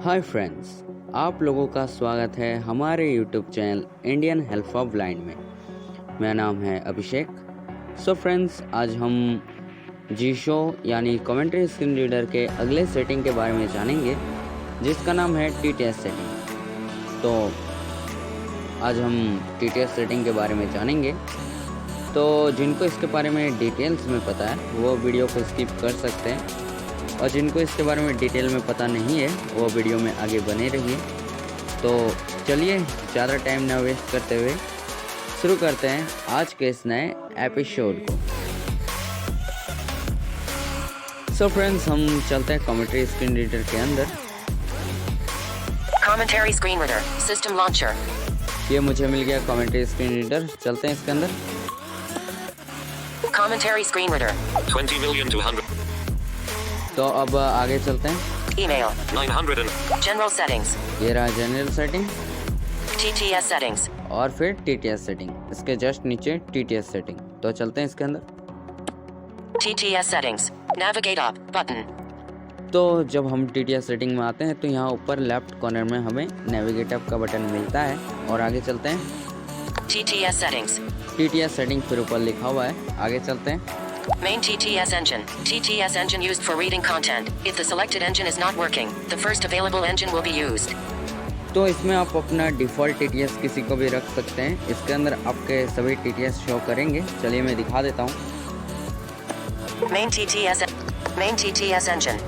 Hi friends, आप लोगों का स्वागत है हमारे YouTube channel Indian help of blind में। मेरा नाम है अभिषेक। सो फ्रेंड्स, आज हम जी शो यानी कमेंट्री स्क्रीन रीडर के अगले सेटिंग के बारे में जानेंगे, जिसका नाम है TTS सेटिंग। तो आज हम TTS सेटिंग के बारे में जानेंगे। तो जिनको इसके बारे में डिटेल्स में पता है वो वीडियो को स्किप कर सकते हैं, और जिनको इसके बारे में डिटेल में पता नहीं है वो वीडियो में आगे बने रहिए। तो चलिए ज़्यादा टाइम ना वेस्ट करते हुए शुरू करते हैं आज के इस नए एपिसोड को। सो फ्रेंड्स, हम चलते हैं कमेंट्री स्क्रीन रीडर के अंदर। Commentary screen reader, system launcher. ये मुझे मिल गया कमेंट्री स्क्रीन रीडर। चलते हैं इसके अंदर। Commentary screen reader. 20,200,000. तो अब आगे चलते हैं। Email. 900 and General settings. ये रहा जनरल सेटिंग TTS settings. और फिर TTS सेटिंग, इसके जस्ट नीचे TTS सेटिंग। तो चलते हैं इसके अंदर। TTS settings. Navigate up button. तो जब हम TTS सेटिंग में आते हैं तो यहाँ ऊपर लेफ्ट कॉर्नर में हमें नेविगेट अप का बटन मिलता है, और आगे चलते हैं। TTS settings. TTS सेटिंग फिर ऊपर लिखा हुआ है। आगे चलते हैं। Main TTS engine. TTS engine used for reading content. If the selected engine is not working, the first available engine will be used. तो इसमें आप अपना डिफ़ॉल्ट TTS किसी को भी रख सकते हैं। इसके अंदर आपके सभी TTS शो करेंगे। चलिए मैं दिखा देता हूँ। Main TTS engine.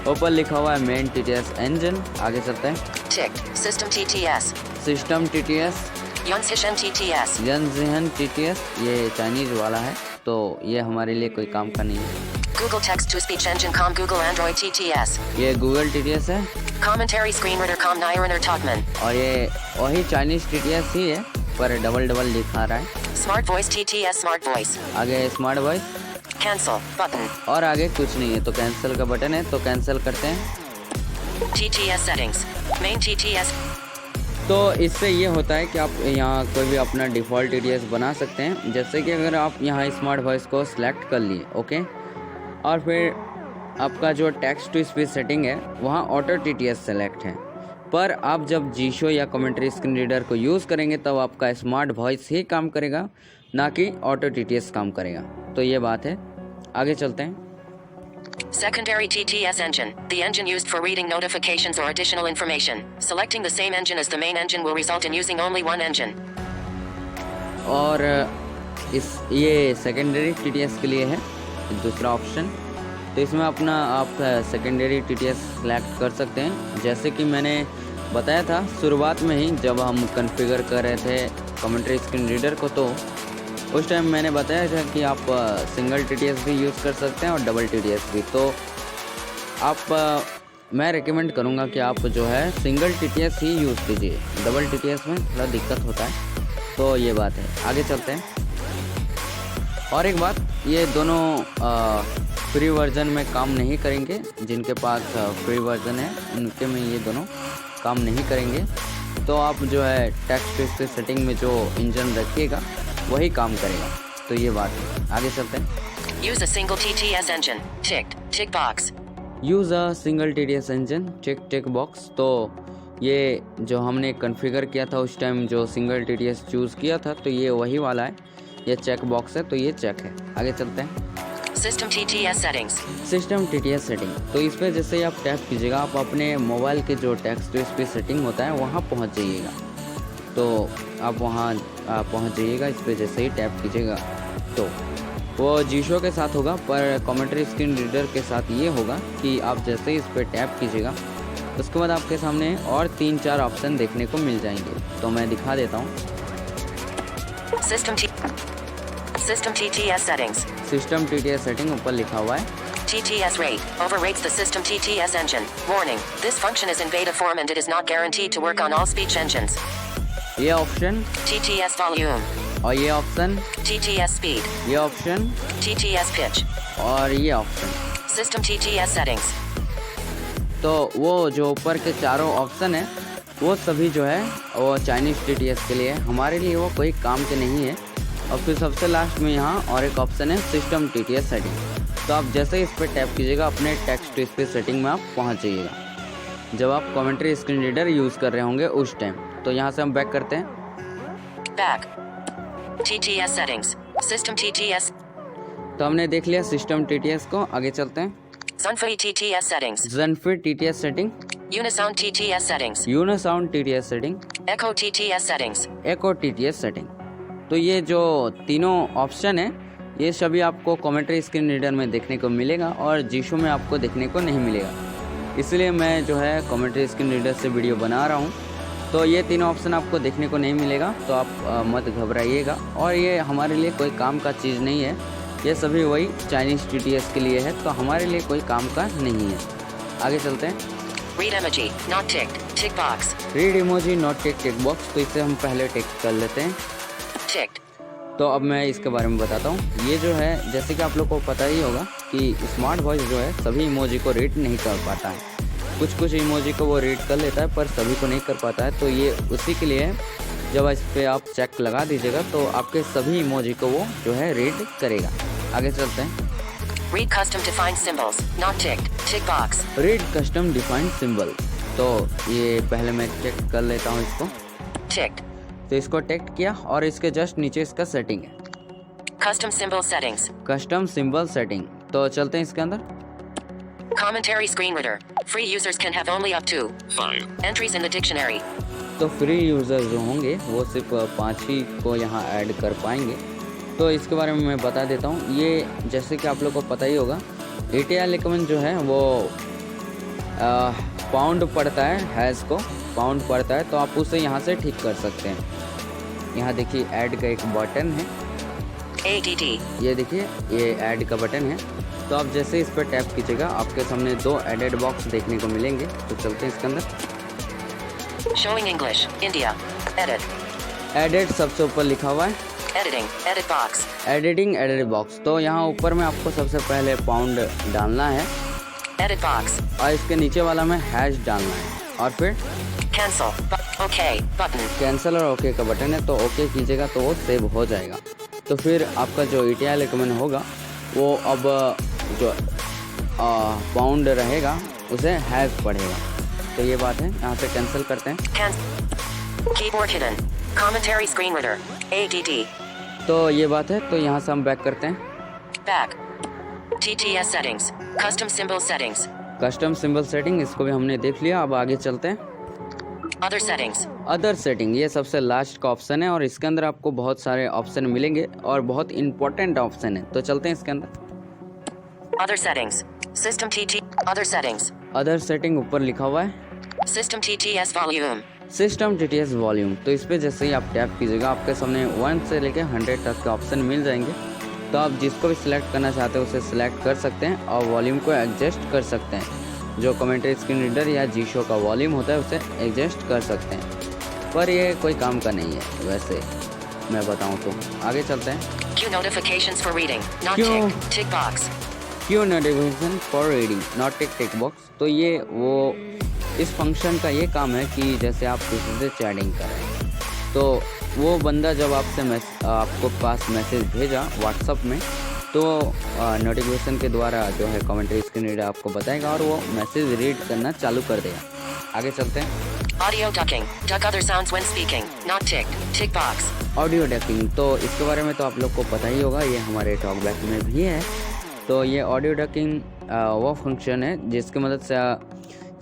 ऊपर लिखा हुआ है मेन TTS इंजन। आगे चलते हैं। Tick. System TTS. System TTS, Yunzhishan TTS. यंजहन TTS, ये चाइनीज वाला है, तो ये हमारे लिए कोई काम का नहीं है। Google text to speech engine com Google Android TTS. ये गूगल TTS है, Commentary screen reader com Nairaner Togman. और ये वही चाइनीज TTS ही है, पर डबल दिखा रहा है। Smart voice TTS Smart voice. आगे स्मार्ट वॉइस, Cancel button. और आगे कुछ नहीं है, तो कैंसिल का बटन है, तो कैंसिल करते हैं। TTS settings. Main TTS. तो इससे ये होता है कि आप यहाँ कोई भी अपना डिफ़ॉल्ट TTS बना सकते हैं। जैसे कि अगर आप यहाँ स्मार्ट वॉइस को सिलेक्ट कर लिए, ओके, और फिर आपका जो टेक्स्ट टू स्पीच सेटिंग है वहाँ ऑटो TTS सेलेक्ट है, पर आप जब जी शो या कमेंट्री स्क्रीन रीडर को यूज़ करेंगे तब आपका स्मार्ट वॉइस ही काम करेगा, ना कि ऑटो TTS काम करेगा। तो ये बात है। आगे चलते हैं। Secondary TTS engine. The engine used for reading notifications or additional information. Selecting the same engine as the main engine will result in using only one engine. और ये सेकेंडरी TTS के लिए है दूसरा ऑप्शन। तो इसमें अपना आप सेकेंडरी TTS सेलेक्ट कर सकते हैं। जैसे कि मैंने बताया था शुरुआत में ही, जब हम कॉन्फ़िगर कर रहे थे कमेंट्री स्क्रीन रीडर को, तो उस टाइम मैंने बताया था कि आप सिंगल TTS भी यूज़ कर सकते हैं और डबल TTS भी। तो आप मैं रेकमेंड करूँगा कि आप जो है सिंगल TTS ही यूज़ कीजिए, डबल TTS में थोड़ा दिक्कत होता है। तो ये बात है। आगे चलते हैं। और एक बात, ये दोनों फ्री वर्जन में काम नहीं करेंगे। जिनके पास फ्री वर्जन है उनके में ये दोनों काम नहीं करेंगे। तो आप जो है टेक्स्ट टू स्पीच सेटिंग में जो इंजन रखिएगा वही काम करेगा। तो ये बात है। आगे चलते हैं। Use a single TTS engine. Tick box. Use a single TTS engine, tick box. तो ये जो हमने कॉन्फ़िगर किया था उस टाइम, जो सिंगल TTS चूज़ किया था, तो ये वही वाला है। ये चेक बॉक्स है, तो ये चेक है। आगे चलते हैं। System TTS settings. System TTS setting. तो इस पर जैसे ही आप टैप कीजिएगा, आप अपने मोबाइल के जो टेक्स्ट टू स्पीच सेटिंग होता है वहाँ पहुँच जाइएगा। तो आप वहाँ पहुँच जाइएगा। इस पर जैसे ही टैप कीजिएगा तो वो जी शो के साथ होगा, पर कमेंट्री स्क्रीन रीडर के साथ ये होगा कि आप जैसे ही इस पर टैप कीजिएगा उसके बाद आपके सामने और 3-4 ऑप्शन देखने को मिल जाएंगे। तो मैं दिखा देता हूँ। System TTS settings. System TTS setting ऊपर लिखा हुआ है। TTS rate overrates the system TTS engine. Warning: this function is in beta form and it is not guaranteed to work on all speech engines. ये option, TTS volume. और ये option, TTS speed. ये option, TTS pitch. और ये option. System TTS settings. तो वो जो ऊपर के चारों ऑप्शन है वो सभी जो है वो चाइनीज़ TTS के लिए, हमारे लिए वो कोई काम के नहीं है। और फिर सबसे लास्ट में यहाँ और एक ऑप्शन है सिस्टम TTS सेटिंग। तो आप जैसे ही इस पर टैप कीजिएगा अपने टेक्स्ट टू स्पीच सेटिंग में आप पहुँच जाइएगा। जब आप कमेंट्री स्क्रीन रीडर यूज़ कर रहे होंगे उस टाइम। तो यहाँ से हम बैक करते हैं। Back. TTS settings. System TTS. तो हमने देख लिया सिस्टम TTS को। आगे चलते हैं। Sunfree TTS settings. Zenfit TTS setting, Unisound TTS settings. यूनिसाउंड TTS setting, Echo TTS settings. एको TTS सेटिंग। तो ये जो तीनों ऑप्शन है ये सभी आपको कमेंट्री स्क्रीन रीडर में देखने को मिलेगा और जीशो में आपको देखने को नहीं मिलेगा। इसलिए मैं जो है कमेंट्री स्क्रीन रीडर से वीडियो बना रहा हूँ। तो ये तीनों ऑप्शन आपको देखने को नहीं मिलेगा, तो आप मत घबराइएगा। और ये हमारे लिए कोई काम का चीज़ नहीं है, ये सभी वही चाइनीज़ TTS के लिए है, तो हमारे लिए कोई काम का नहीं है। आगे चलते हैं। Read emoji, not ticked. Tick box. Read emoji not tick box, तो इसे हम पहले टिक कर लेते हैं। Ticked. तो अब मैं इसके बारे में बताता हूँ। ये जो है जैसे कि आप लोग को पता ही होगा कि स्मार्ट वॉइस जो है सभी इमोजी को रीड नहीं कर पाता है। कुछ इमोजी को वो रीड कर लेता है पर सभी को नहीं कर पाता है। तो ये उसी के लिए है। जब इस पर आप चेक लगा दीजिएगा तो आपके सभी इमोजी को वो जो है रीड करेगा। आगे चलते हैं। Read custom defined symbols, not ticked. Tick box. Read custom defined symbol, तो ये पहले मैं चेक कर लेता हूँ इसको। Ticked. तो इसको टेक किया और इसके जस्ट नीचे इसका सेटिंग है, Custom symbol settings. Custom symbol setting. तो चलते हैं इसके अंदर। Commentary screen reader. Free users can have only up to 5. entries in the dictionary. तो फ्री यूज़र जो होंगे वो सिर्फ 5 ही को यहाँ ऐड कर पाएंगे। तो इसके बारे में मैं बता देता हूँ। ये जैसे कि आप लोग को पता ही होगा ATL रिकमेंड जो है वो पाउंड पड़ता है, हैज़ को पाउंड पड़ता है, तो आप उसे यहाँ से ठीक कर सकते हैं। यहाँ देखिए ऐड का एक बटन है, ADD. ये देखिए ये ऐड का बटन है। तो आप जैसे इस पर टैप कीजिएगा आपके सामने 2 एडेड बॉक्स देखने को मिलेंगे। तो चलते हैं इसके अंदर। Showing English. India. Edit. Added सबसे ऊपर लिखा हुआ है, Editing. Edit box. Editing added box. तो यहाँ ऊपर में आपको सबसे पहले पाउंड डालना है Edit box. और इसके नीचे वाला में हैश डालना है और फिर Cancel. OK. Button. कैंसिल और ओके का बटन है। तो ओके कीजिएगा तो वो सेव हो जाएगा। तो फिर आपका जो ETL रिकमेंड होगा वो अब जो पाउंड रहेगा उसे हैश पढ़ेगा। तो ये बात है, यहाँ से कैंसिल करते हैं। Cancel. Keyboard hidden. Commentary screen reader. ADD. तो ये बात है, तो यहाँ से हम बैक करते हैं। Back. TTS settings. Custom symbol settings. Custom symbol setting, इसको भी हमने देख लिया। अब आगे चलते हैं। Other settings. अदर सेटिंग, ये सबसे लास्ट का ऑप्शन है और इसके अंदर आपको बहुत सारे ऑप्शन मिलेंगे और बहुत इंपॉर्टेंट ऑप्शन है। तो चलते हैं इसके अंदर। Other settings. System TT. Other settings. Other setting ऊपर लिखा हुआ है System TTS volume. System TTS volume. तो इस पर जैसे ही आप टैप कीजिएगा आपके सामने 1 से लेकर 100 तक के ऑप्शन मिल जाएंगे। तो आप जिसको भी सिलेक्ट करना चाहते हैं उसे सिलेक्ट कर सकते हैं और वॉल्यूम को एडजस्ट कर सकते हैं। जो कमेंट्री स्क्रीन रीडर या जीशो का वॉल्यूम होता है उसे एडजस्ट कर सकते हैं, पर ये कोई काम का नहीं है वैसे मैं बताऊं तो। आगे चलते हैं। Q notifications for reading. Not Q. ticked. Tick box. Q notification for reading not tick box. तो ये वो इस फंक्शन का ये काम है कि जैसे आप किसी से चैटिंग कर रहे हैं तो वो बंदा जब आपको पास मैसेज भेजा व्हाट्सअप में तो नोटिफिकेशन के द्वारा जो है कमेंट्री स्क्रीन रीडर आपको बताएगा और वो मैसेज रीड करना चालू कर देगा। आगे चलते हैं। Audio ducking. Duck other sounds when speaking. Not ticked. Tick box. Audio ducking, तो इसके बारे में तो आप लोग को पता ही होगा, ये हमारे टॉकबैक में भी है। तो ये ऑडियो डकिंग वो फंक्शन है जिसकी मदद से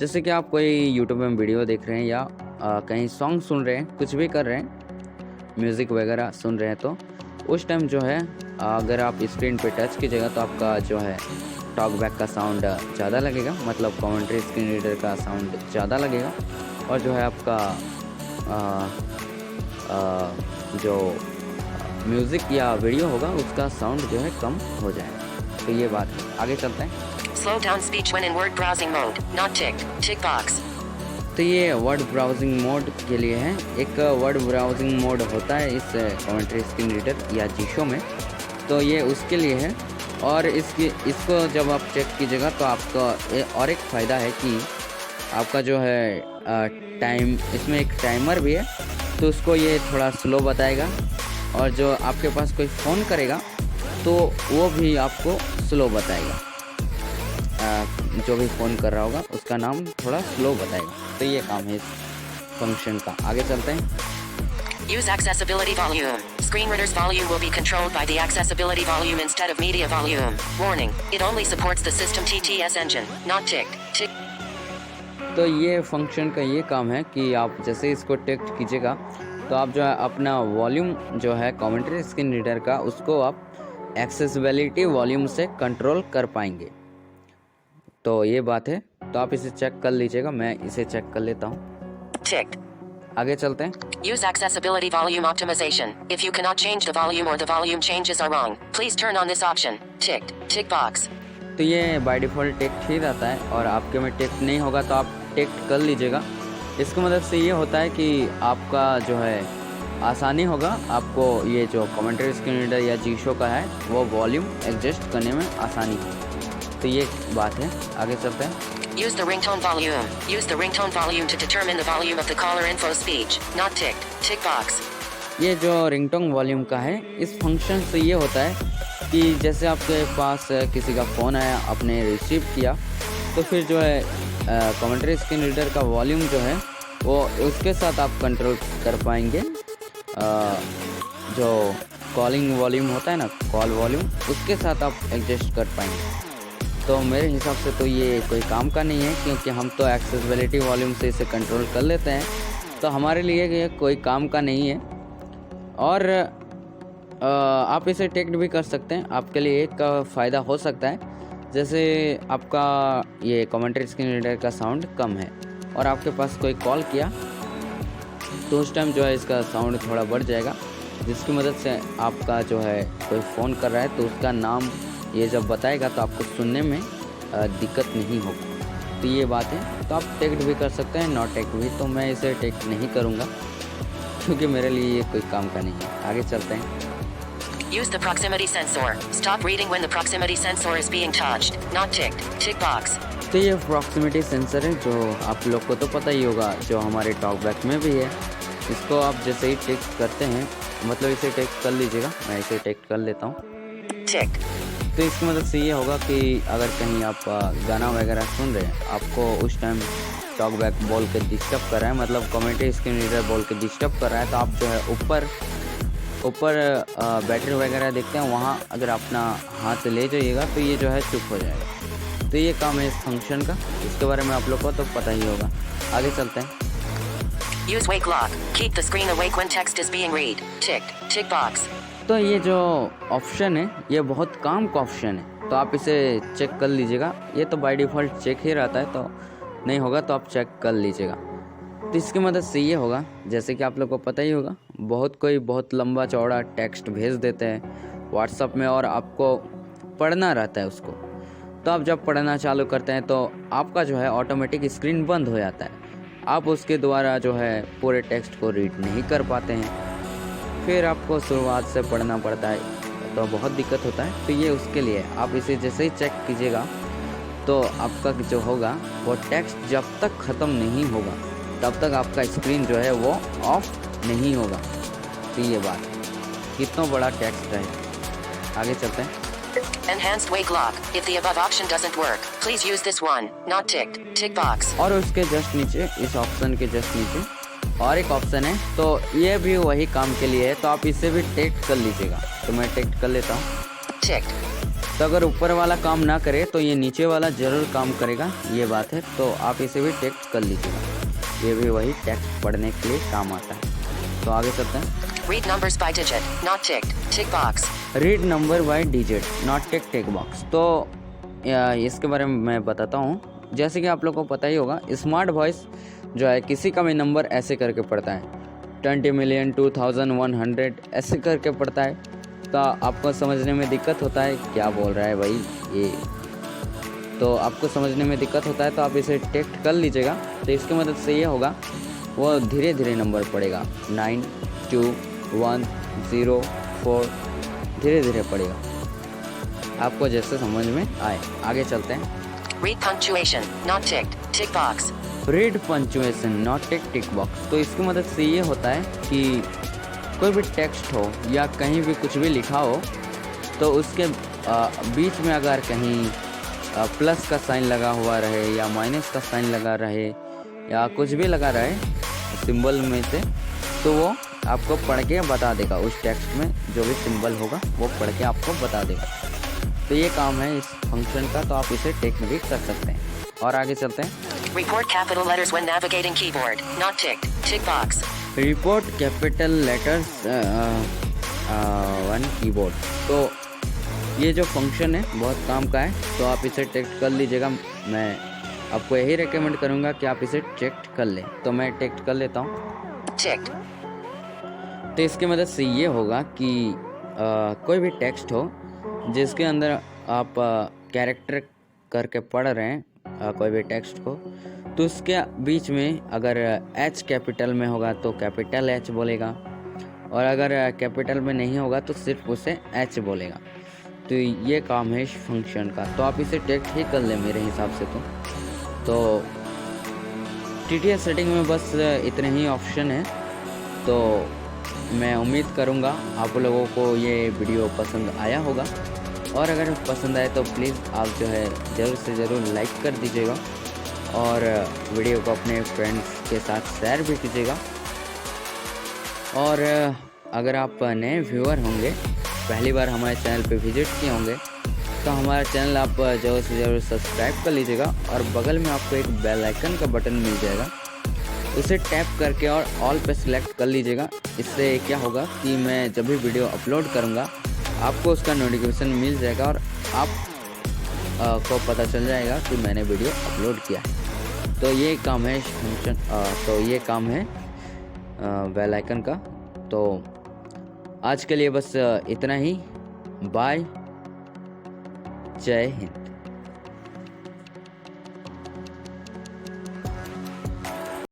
जैसे कि आप कोई यूट्यूब में वीडियो देख रहे हैं या कहीं सॉन्ग सुन रहे हैं, कुछ भी कर रहे हैं, म्यूज़िक वगैरह सुन रहे हैं, तो उस टाइम जो है अगर आप स्क्रीन पे टच कीजिएगा तो आपका जो है टॉकबैक का साउंड ज़्यादा लगेगा, मतलब कमेंट्री स्क्रीन रीडर का साउंड ज़्यादा लगेगा और जो है आपका जो म्यूज़िक या वीडियो होगा उसका साउंड जो है कम हो जाएगा। तो ये बात है। आगे चलते हैं। Slow down speech when in word browsing mode. Not ticked. Tick box. तो ये वर्ड ब्राउजिंग मोड के लिए है। एक वर्ड ब्राउजिंग मोड होता है इस कमेंट्री स्क्रीन रीडर या जीशो में, तो ये उसके लिए है। और इसको जब आप चेक कीजिएगा तो आपका और एक फ़ायदा है कि आपका जो है टाइम, इसमें एक टाइमर भी है, तो उसको ये थोड़ा स्लो बताएगा और जो आपके पास कोई फ़ोन करेगा तो वो भी आपको स्लो बताएगा। जो भी फ़ोन कर रहा होगा उसका नाम थोड़ा स्लो बताएगा। तो ये काम है इस फंक्शन का। आगे चलते हैं। Use accessibility volume. Screen reader's volume will be controlled by the accessibility volume instead of media volume. Warning, it only supports the system TTS engine, not TIC. तो ये फंक्शन का ये काम है कि आप जैसे इसको टेक्स्ट कीजिएगा तो आप जो है अपना वॉल्यूम जो है कमेंट्री स्क्रीन रीडर का उसको आप एक्सेसिबिलिटी वॉल्यूम से कंट्रोल कर पाएंगे। तो ये बात है, तो आप इसे चेक कर लीजिएगा। मैं इसे चेक कर लेता हूँ। Ticked. आगे चलते हैं। Use accessibility volume optimization. If you cannot change the volume or the volume changes are wrong, please turn on this option. Ticked. Tick box. तो ये बाय डिफ़ॉल्ट टेक्स्ट ही रहता है और आपके में टेक्स्ट नहीं होगा तो आप टेक्स्ट कर लीजिएगा। इसकी मदद से ये होता है कि आपका जो है आसानी होगा, आपको ये जो कमेंट्री स्क्रीन रीडर या जी शो का है वो वॉल्यूम एडजस्ट करने में आसानी हो। तो ये बात है। आगे चलते हैं। Use the ringtone volume. Use the ringtone volume to determine the volume of the caller info speech, not ticked. Tick box. ये जो रिंगटोन वॉल्यूम का है, इस फंक्शन से ये होता है कि जैसे आपके पास किसी का फ़ोन आया, आपने रिसीव किया, तो फिर जो है कमेंट्री स्क्रीन रीडर का वॉल्यूम जो है वो उसके साथ आप कंट्रोल कर पाएंगे। जो कॉलिंग वॉल्यूम होता है ना, कॉल वॉल्यूम, उसके साथ आप एडजस्ट कर पाएंगे। तो मेरे हिसाब से तो ये कोई काम का नहीं है, क्योंकि हम तो एक्सेसिबिलिटी वॉल्यूम से इसे कंट्रोल कर लेते हैं, तो हमारे लिए ये कोई काम का नहीं है। और आप इसे टेक्स्ट भी कर सकते हैं। आपके लिए एक फ़ायदा हो सकता है, जैसे आपका ये कमेंट्री स्क्रीन रीडर का साउंड कम है और आपके पास कोई कॉल किया तो उस टाइम जो है इसका साउंड थोड़ा बढ़ जाएगा, जिसकी मदद से आपका जो है कोई फ़ोन कर रहा है तो उसका नाम ये जब बताएगा तो आपको सुनने में दिक्कत नहीं होगी। तो ये बात है। तो आप टेक्स्ट भी कर सकते हैं, नॉट टेक्स्ट भी। तो मैं इसे टेक्स्ट नहीं करूँगा क्योंकि मेरे लिए ये कोई काम का नहीं है। आगे चलते हैं। Use the proximity sensor. Stop reading when the proximity sensor is being touched, not ticked. Tick box. तो ये प्रॉक्सिमिटी सेंसर है, जो आप लोग को तो पता ही होगा, जो हमारे टॉकबैक में भी है। इसको आप जैसे ही टेक्स्ट करते हैं, मतलब इसे टेक्स्ट कर लीजिएगा। मैं इसे टेक्स्ट कर लेता हूँ। Ticked. तो इसकी मदद से ये होगा कि अगर कहीं आप गाना वगैरह सुन रहे हैं, आपको उस टाइम टॉकबैक बोल के डिस्टर्ब कर रहा है, मतलब कमेंट्री स्क्रीन रीडर बोल के डिस्टर्ब कर रहा है, तो आप जो है ऊपर बैटरी वगैरह देखते हैं, वहाँ अगर अपना हाथ से ले जाइएगा तो ये जो है चुप हो जाएगा। तो ये काम है इस फंक्शन का। इसके बारे में आप लोग को तो पता ही होगा। आगे चलते हैं। Use wake lock. Keep the screen awake when text is being read. Ticked. Tick box. तो ये जो ऑप्शन है ये बहुत काम का ऑप्शन है, तो आप इसे चेक कर लीजिएगा। ये तो बाय डिफ़ॉल्ट चेक ही रहता है, तो नहीं होगा तो आप चेक कर लीजिएगा। तो इसकी मदद से ये होगा, जैसे कि आप लोग को पता ही होगा, बहुत लंबा चौड़ा टेक्स्ट भेज देते हैं व्हाट्सएप में और आपको पढ़ना रहता है उसको। तो आप जब पढ़ना चालू करते हैं तो आपका जो है ऑटोमेटिक स्क्रीन बंद हो जाता है। आप उसके द्वारा जो है पूरे टेक्स्ट को रीड नहीं कर पाते हैं, फिर आपको शुरुआत से पढ़ना पड़ता है, तो बहुत दिक्कत होता है। तो ये उसके लिए आप इसे जैसे ही चेक कीजिएगा तो आपका जो होगा वो टेक्स्ट जब तक ख़त्म नहीं होगा तब तक आपका स्क्रीन जो है वो ऑफ नहीं होगा। तो ये बात, कितना बड़ा टेक्स्ट है। आगे चलते हैं। Enhanced wake lock. If the above option doesn't work, please use this one, not ticked. Tick box. और उसके जस्ट नीचे, इस ऑप्शन के जस्ट नीचे और एक ऑप्शन है, तो ये भी वही काम के लिए है, तो आप इसे भी टेक्स्ट कर लीजिएगा। तो मैं टेक्स्ट कर लेता हूँ। Ticked. तो अगर ऊपर वाला काम ना करे तो ये नीचे वाला ज़रूर काम करेगा, ये बात है। तो आप इसे भी टेक्स्ट कर लीजिएगा, ये भी वही टेक्स्ट पढ़ने के लिए काम आता है। तो आगे चलते हैं। Read numbers by digit, not ticked. Tick box. Read number by digit, not tick box. तो इसके बारे में मैं बताता हूँ। जैसे कि आप लोग को पता ही होगा, स्मार्ट वॉइस जो है किसी का भी नंबर ऐसे करके पढ़ता है, 20 मिलियन 2100 ऐसे करके पढ़ता है। तो आपको समझने में दिक्कत होता है, क्या बोल रहा है भाई ये, तो आपको समझने में दिक्कत होता है, तो आप इसे टेक्स्ट कर लीजिएगा। तो इसकी मदद से ये होगा, वो धीरे धीरे नंबर पढ़ेगा, 9 2 1 0 4 धीरे धीरे पढ़ेगा, आपको जैसे समझ में आए। आगे चलते हैं। Read punctuation, not ticked. Tick box. Read punctuation, not tick box. तो इसकी मदद से ये होता है कि कोई भी टेक्स्ट हो या कहीं भी कुछ भी लिखा हो, तो उसके बीच में अगर कहीं प्लस का साइन लगा हुआ रहे या माइनस का साइन लगा रहे या कुछ भी लगा रहे सिंबल में से, तो वो आपको पढ़ के बता देगा। उस टेक्स्ट में जो भी सिंबल होगा वो पढ़ के आपको बता देगा। तो ये काम है इस फंक्शन का, तो आप इसे टिक भी कर सकते हैं। और आगे चलते हैं। Report capital letters when navigating keyboard. Not ticked. Tick box. Report capital letters one keyboard. तो ये जो फंक्शन है बहुत काम का है, तो आप इसे टेक्स्ट कर लीजिएगा। मैं आपको यही रेकमेंड करूँगा कि आप इसे टेक्स्ट कर लें। तो मैं टेक्स्ट कर लेता हूँ। Ticked. तो इसकी मदद से ये होगा कि कोई भी टेक्स्ट हो जिसके अंदर आप कैरेक्टर करके पढ़ रहे हैं, कोई भी टेक्स्ट को, तो उसके बीच में अगर एच कैपिटल में होगा तो कैपिटल एच बोलेगा, और अगर कैपिटल में नहीं होगा तो सिर्फ उसे एच बोलेगा। तो ये काम है इस फंक्शन का। तो आप इसे टेक्स्ट ही कर लें मेरे हिसाब से। तो TTS सेटिंग में बस इतने ही ऑप्शन हैं। तो मैं उम्मीद करूँगा आप लोगों को ये वीडियो पसंद आया होगा, और अगर पसंद आए तो प्लीज़ आप जो है ज़रूर से ज़रूर लाइक कर दीजिएगा, और वीडियो को अपने फ्रेंड्स के साथ शेयर भी कीजिएगा। और अगर आप नए व्यूअर होंगे, पहली बार हमारे चैनल पे विजिट किए होंगे, तो हमारा चैनल आप ज़रूर से ज़रूर सब्सक्राइब कर लीजिएगा, और बगल में आपको एक बेल आइकन का बटन मिल जाएगा, उसे टैप करके और ऑल पे सिलेक्ट कर लीजिएगा। इससे क्या होगा कि मैं जब भी वीडियो अपलोड करूँगा आपको उसका नोटिफिकेशन मिल जाएगा, और आप को पता चल जाएगा कि मैंने वीडियो अपलोड किया है। तो ये काम है फंक्शन, तो ये काम है बेल आइकन का। तो आज के लिए बस इतना ही। बाय, जय हिंद।